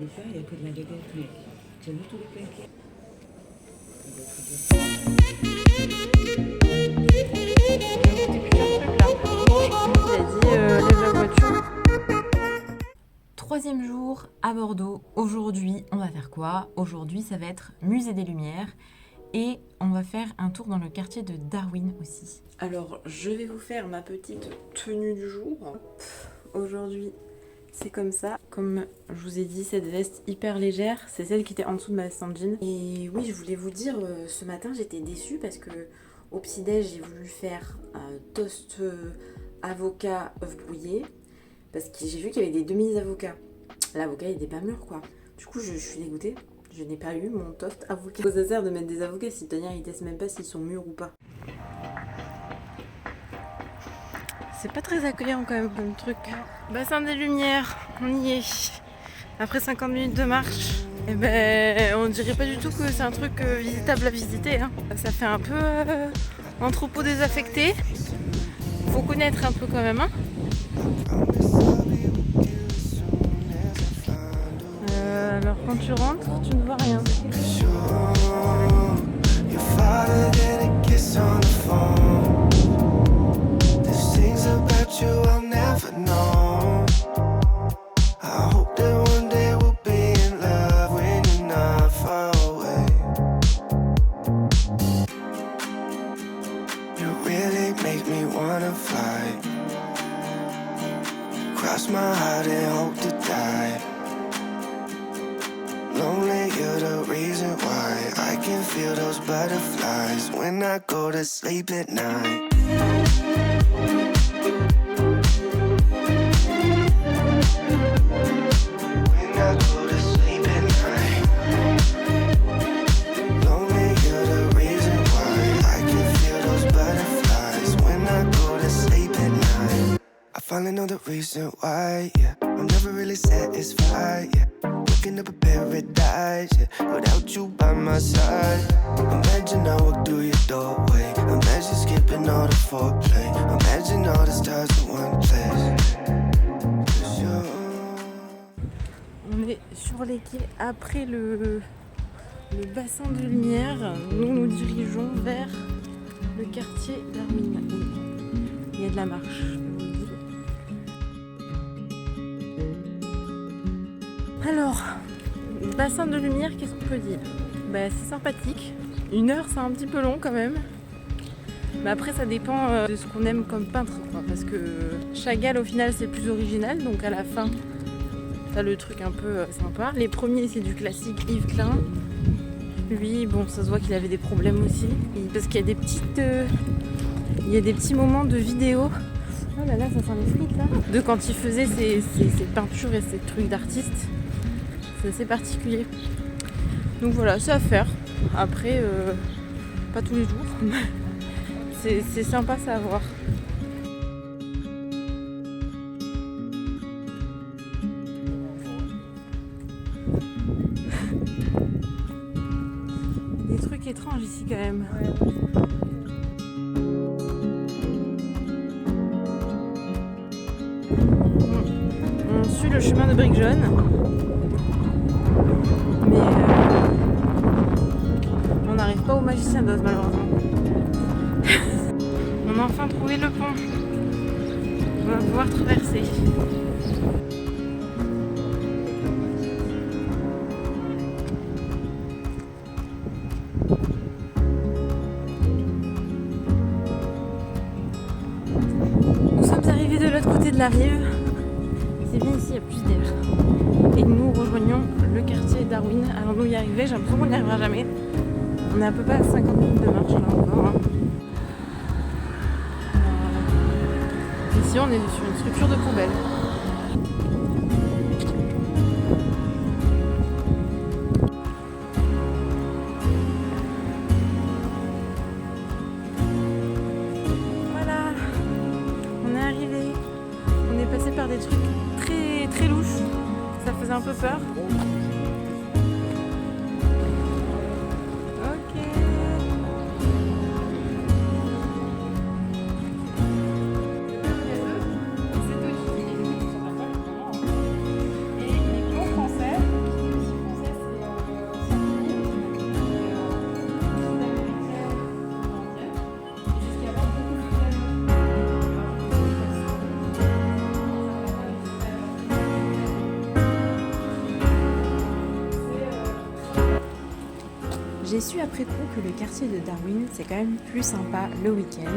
des fois, il n'y a que de la baguette. Tu as vu tous les paquets? Il a dit lève la voiture. Troisième jour à Bordeaux. Aujourd'hui, on va faire quoi? Aujourd'hui, ça va être Musée des Lumières. Et on va faire un tour dans le quartier de Darwin aussi. Alors, je vais vous faire ma petite tenue du jour. Aujourd'hui, c'est comme ça. Comme je vous ai dit, cette veste hyper légère, c'est celle qui était en dessous de ma veste en jean. Et oui, je voulais vous dire, ce matin, j'étais déçue parce que au petit-déj, j'ai voulu faire un toast avocat œuf brouillé. Parce que j'ai vu qu'il y avait des demi-avocats. L'avocat, il était pas mûr, quoi. Du coup, je suis dégoûtée. Je n'ai pas eu mon toast avocat. Ça sert de mettre des avocats si Tania il teste même pas s'ils sont mûrs ou pas. C'est pas très accueillant quand même comme truc. Bassin des Lumières, on y est. Après 50 minutes de marche, et ben on dirait pas du tout que c'est un truc visitable à visiter. Hein. Ça fait un peu entrepôt désaffecté. Faut connaître un peu quand même. Hein. Alors quand tu rentres, tu ne vois rien. Cross my heart and hope to die. Lonely, you're the reason why I can feel those butterflies when I go to sleep at night. When I go to sleep at night. Lonely, you're the reason why I can feel those butterflies when I go to sleep at night. I finally know the reason why, yeah. I'm never really satisfied, yeah. Waking up a paradise, yeah. Without you by my side. Imagine I walk through your doorway. Imagine skipping all the foreplay. Imagine all the stars in one place. On est sur les quais après le bassin de lumière. Nous nous dirigeons vers le quartier Darwin. Il y a de la marche. Alors, bassin de lumière, qu'est-ce qu'on peut dire? Bah, c'est sympathique. 1 heure, c'est un petit peu long quand même. Mais après, ça dépend de ce qu'on aime comme peintre, quoi. Parce que Chagall, au final, c'est plus original. Donc à la fin, t'as le truc un peu sympa. Les premiers, c'est du classique Yves Klein. Lui, bon, ça se voit qu'il avait des problèmes aussi. Parce qu'il y a des petites... il y a des petits moments de vidéo. Oh là là, ça sent les frites là. De quand il faisait ses peintures et ses trucs d'artiste. C'est assez particulier. Donc voilà, c'est à faire. Après, pas tous les jours. C'est sympa ça à voir. Des trucs étranges ici quand même. On suit le chemin de briques jaunes. Mais on n'arrive pas au Magicien d'Oz malheureusement. On a enfin trouvé le pont. On va pouvoir traverser. Nous sommes arrivés de l'autre côté de la rive. C'est bien ici, il y a plus d'air. Et nous rejoignons le quartier Darwin. Allons-nous y arriver? J'ai l'impression qu'on n'y arrivera jamais. On est à peu près à 50 minutes de marche là encore. Hein. Ici, on est sur une structure de poubelle. Voilà, on est arrivé. On est passé par des trucs très très louches. Ça faisait un peu peur. J'ai su après coup que le quartier de Darwin, c'est quand même plus sympa le week-end,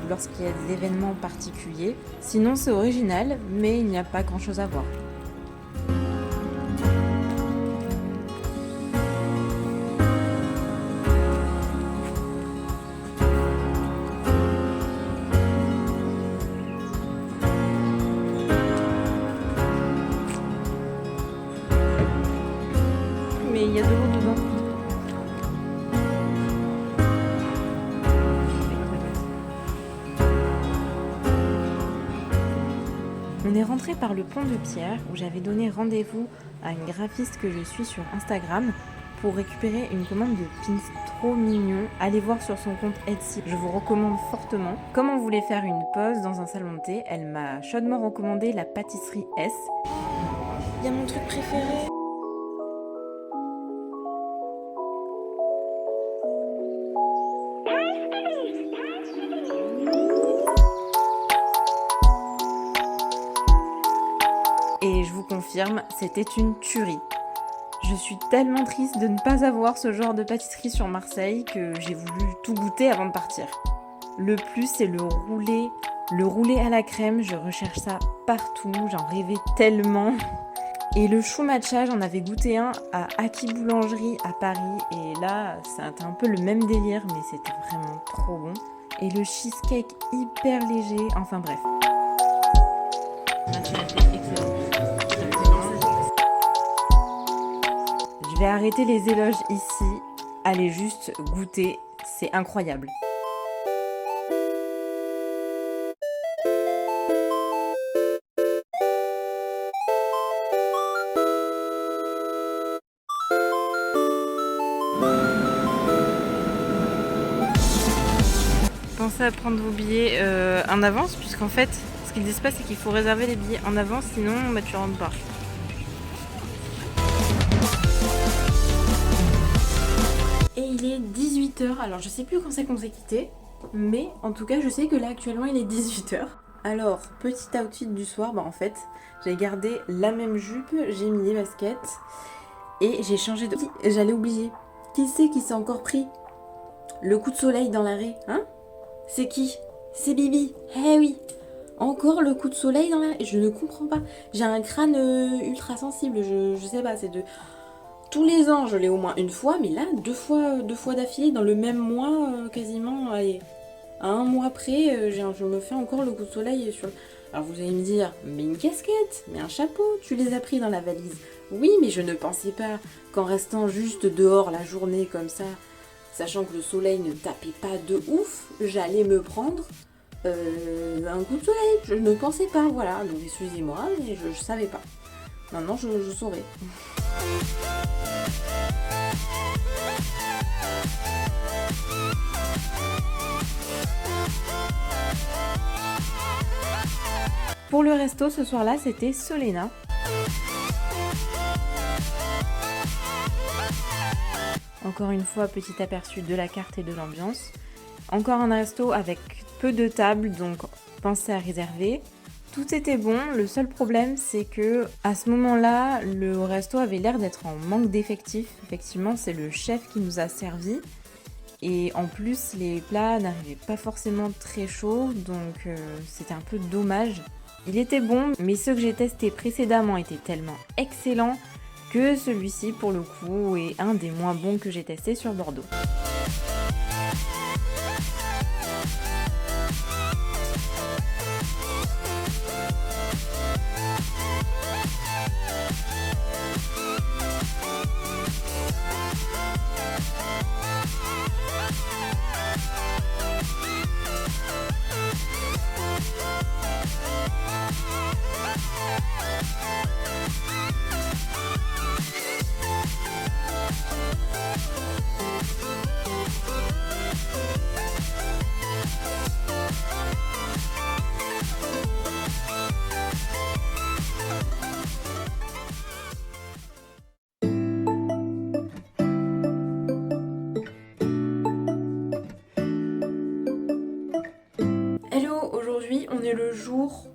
lorsqu'il y a des événements particuliers. Sinon c'est original, mais il n'y a pas grand-chose à voir. Mais il y a de l'eau dedans. On est rentré par le pont de Pierre où j'avais donné rendez-vous à une graphiste que je suis sur Instagram pour récupérer une commande de pins trop mignons. Allez voir sur son compte Etsy, je vous recommande fortement. Comme on voulait faire une pause dans un salon de thé, elle m'a chaudement recommandé la pâtisserie S. Il y a mon truc préféré. Et je vous confirme, c'était une tuerie. Je suis tellement triste de ne pas avoir ce genre de pâtisserie sur Marseille que j'ai voulu tout goûter avant de partir. Le plus, c'est le roulé à la crème, je recherche ça partout, j'en rêvais tellement. Et le chou matcha, j'en avais goûté un à Aki Boulangerie à Paris, et là, c'était un peu le même délire, mais c'était vraiment trop bon. Et le cheesecake hyper léger, enfin bref. Je vais arrêter les éloges ici, allez juste goûter, c'est incroyable. Pensez à prendre vos billets en avance, puisqu'en fait, ce qu'ils disent pas, c'est qu'il faut réserver les billets en avance, sinon bah, tu rentres pas. Et il est 18h, alors je sais plus quand c'est qu'on s'est quitté, mais en tout cas je sais que là actuellement il est 18h. Alors, petit outfit du soir, bah en fait, j'ai gardé la même jupe, j'ai mis les baskets et j'ai changé de... J'allais oublier. Qui c'est qui s'est encore pris le coup de soleil dans l'arrêt, hein? C'est qui? C'est Bibi. Eh oui, encore le coup de soleil dans l'arrêt. Je ne comprends pas. J'ai un crâne ultra sensible, je sais pas, c'est de... Tous les ans, je l'ai au moins une fois, mais là, deux fois d'affilée, dans le même mois, quasiment, allez, à un mois près, je me fais encore le coup de soleil sur... Alors vous allez me dire, mais une casquette, mais un chapeau, tu les as pris dans la valise. Oui, mais je ne pensais pas qu'en restant juste dehors la journée comme ça, sachant que le soleil ne tapait pas de ouf, j'allais me prendre un coup de soleil. Je ne pensais pas, voilà, donc excusez-moi, mais je savais pas. Maintenant, je saurais. Pour le resto, ce soir-là, c'était Solena. Encore une fois, petit aperçu de la carte et de l'ambiance. Encore un resto avec peu de tables, donc pensez à réserver. Tout était bon, le seul problème c'est que à ce moment-là, le resto avait l'air d'être en manque d'effectifs. Effectivement, c'est le chef qui nous a servi. Et en plus, les plats n'arrivaient pas forcément très chauds, donc c'était un peu dommage. Il était bon, mais ceux que j'ai testés précédemment étaient tellement excellents que celui-ci, pour le coup, est un des moins bons que j'ai testé sur Bordeaux. Aujourd'hui, on est le jour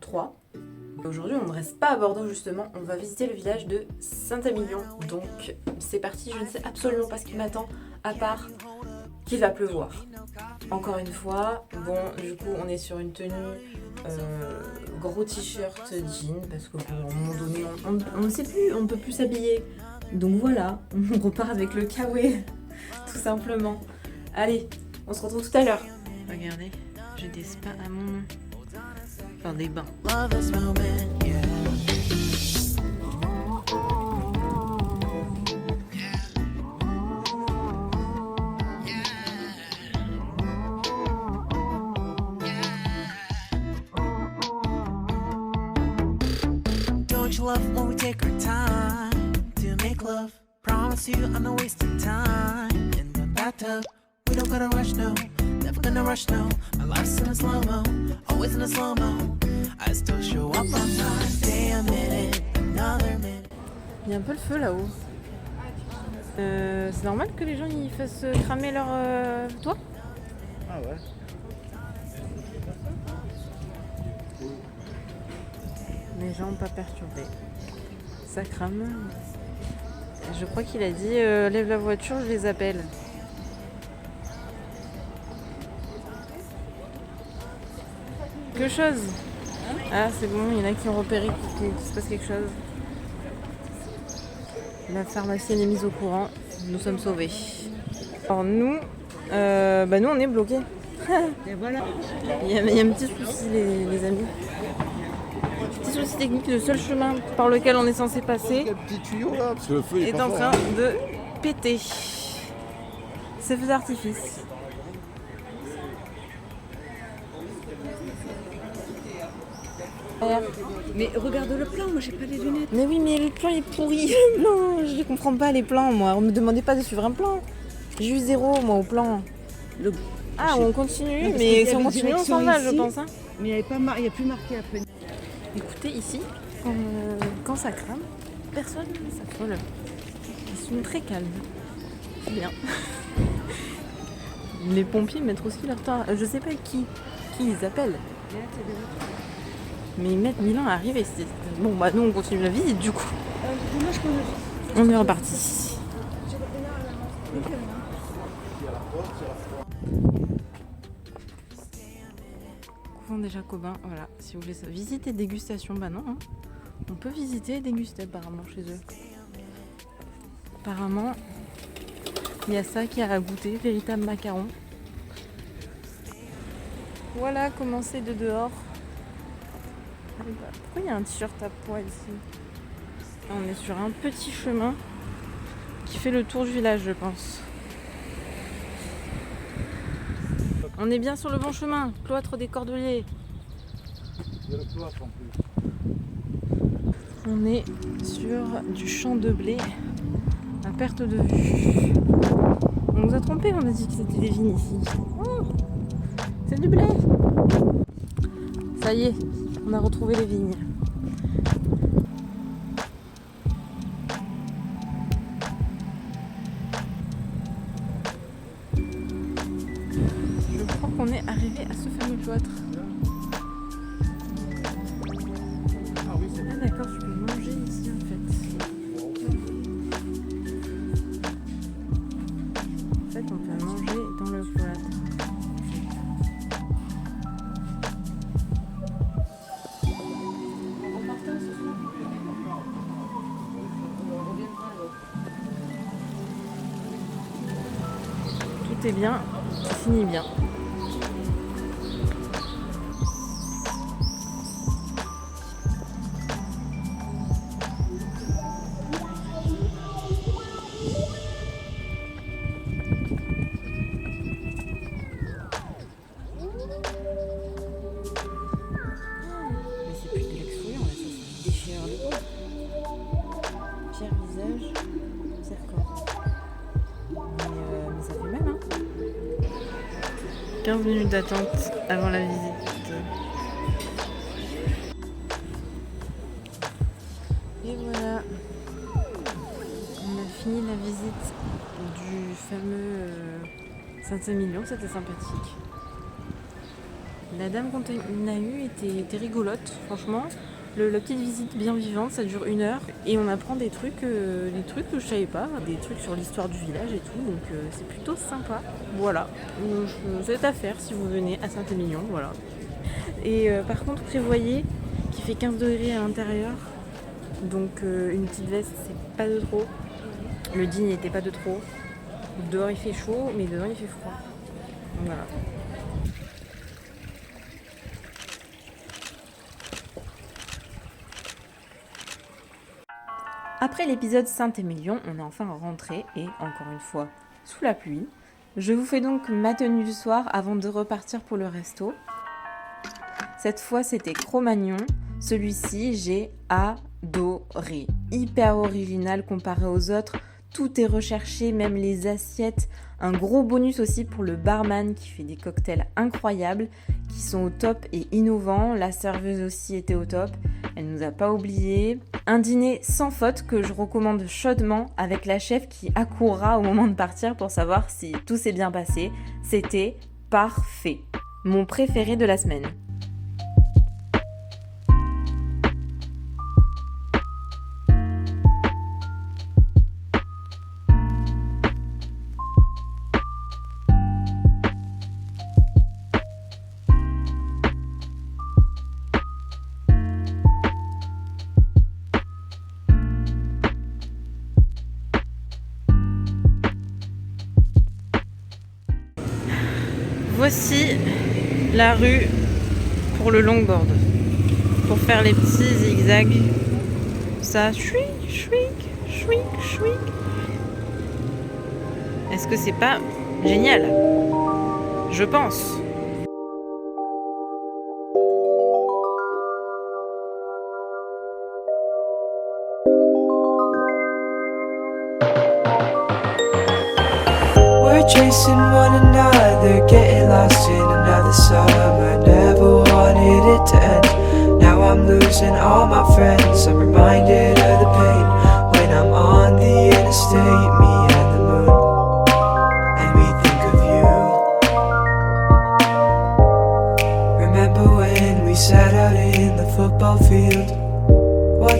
3. Aujourd'hui, on ne reste pas à Bordeaux justement, on va visiter le village de Saint-Émilion. Donc, c'est parti, je ne sais absolument pas ce qui m'attend à part qu'il va pleuvoir. Encore une fois, bon, du coup, on est sur une tenue gros t-shirt jean parce qu'à un moment donné, on ne sait plus, on ne peut plus s'habiller. Donc voilà, on repart avec le kawaii, tout simplement. Allez, on se retrouve tout à l'heure. Regardez, j'ai des spas à mon nom. Enfin, des bains. Don't you love when we take our time to make love? Promise you I'm not wasting time in the bathtub. We don't gotta rush, no. Never gonna rush, no. My life's in a slow-mo, always in a slow-mo. I still show up on time. Stay a minute, another minute. Il y a un peu le feu là-haut. C'est normal que les gens ils fassent cramer leur toit? Ah ouais. Les gens pas perturbés. Ça crame. Je crois qu'il a dit lève la voiture, je les appelle. Quelque chose. Ah c'est bon, il y en a qui ont repéré qu'il se passe quelque chose. La pharmacienne est mise au courant. Nous sommes sauvés. Alors nous, nous on est bloqués. Et voilà. Il y a un petit souci les amis. Petit souci technique, le seul chemin par lequel on est censé passer Quel petit tuyau là, parce que le feu est pas en fort, train hein. de péter. C'est feu d'artifice. Mais regarde le plan, moi j'ai pas les lunettes. Mais oui, mais le plan est pourri. Non, je ne comprends pas les plans, moi. On me demandait pas de suivre un plan. J'ai eu 0, moi, au plan. Le... Ah, on continue, Non, parce qu'il mais y si on avait continue, on direction s'en va, je ici. pense. Hein. Mais il n'y a plus marqué après. Écoutez, ici, quand ça crame, personne ne s'affole. Ils sont très calmes. C'est bien. Les pompiers mettent aussi leur temps. Je sais pas qui ils appellent. Mais ils mettent 1000 ans à arriver. Bon, bah nous on continue la visite du coup. On est reparti. Couvent des Jacobins, voilà. Si vous voulez ça, visiter dégustation, bah non. Hein. On peut visiter et déguster apparemment chez eux. Apparemment, il y a ça qui a à goûter, véritable macaron. Voilà comment c'est de dehors. Pourquoi il y a un t-shirt à poids ici? On est sur un petit chemin qui fait le tour du village, je pense. On est bien sur le bon chemin, cloître des Cordeliers. Il y a le cloître en plus. On est sur du champ de blé à perte de vue. On nous a trompés, on a dit que c'était des vignes ici. Oh, c'est du blé. Ça y est, on a retrouvé les vignes. Je crois qu'on est arrivé à ce fameux cloître. Ah oui, c'est Ah d'accord, tu peux manger ici en fait. En fait, on peut manger dans le cloître. Tout est bien, ça finit bien. Mais c'est plus de l'exfoliant, là, ça c'est une déchirure de peau. Pierre, visage, cercle. Mais ça fait mal, hein. 15 minutes d'attente avant la visite. Et voilà. On a fini la visite du fameux Saint-Émilion, c'était sympathique. La dame qu'on a eue était rigolote, franchement. La petite visite bien vivante, ça dure 1 heure et on apprend des trucs que je savais pas, des trucs sur l'histoire du village et tout, donc c'est plutôt sympa. Voilà, c'est à faire si vous venez à Saint-Émilion, voilà. Et par contre, prévoyez qu'il fait 15 degrés à l'intérieur, donc une petite veste, c'est pas de trop. Le jean n'était pas de trop. Dehors il fait chaud, mais dedans il fait froid. Donc voilà. Après l'épisode Saint-Émilion, on est enfin rentré et, encore une fois, sous la pluie. Je vous fais donc ma tenue du soir avant de repartir pour le resto. Cette fois, c'était Cro-Magnon. Celui-ci, j'ai adoré. Hyper original comparé aux autres. Tout est recherché, même les assiettes. Un gros bonus aussi pour le barman qui fait des cocktails incroyables, qui sont au top et innovants. La serveuse aussi était au top. Elle nous a pas oubliés. Un dîner sans faute que je recommande chaudement avec la chef qui accourra au moment de partir pour savoir si tout s'est bien passé. C'était parfait. Mon préféré de la semaine. Voici la rue pour le longboard. Pour faire les petits zigzags. Ça, chouic, chouic, chouic, chouic. Est-ce que c'est pas génial? Je pense. We're chasing one another, getting lost in another summer. Never wanted it to end. Now I'm losing all my friends. I'm reminded of the pain when I'm on the interstate. Me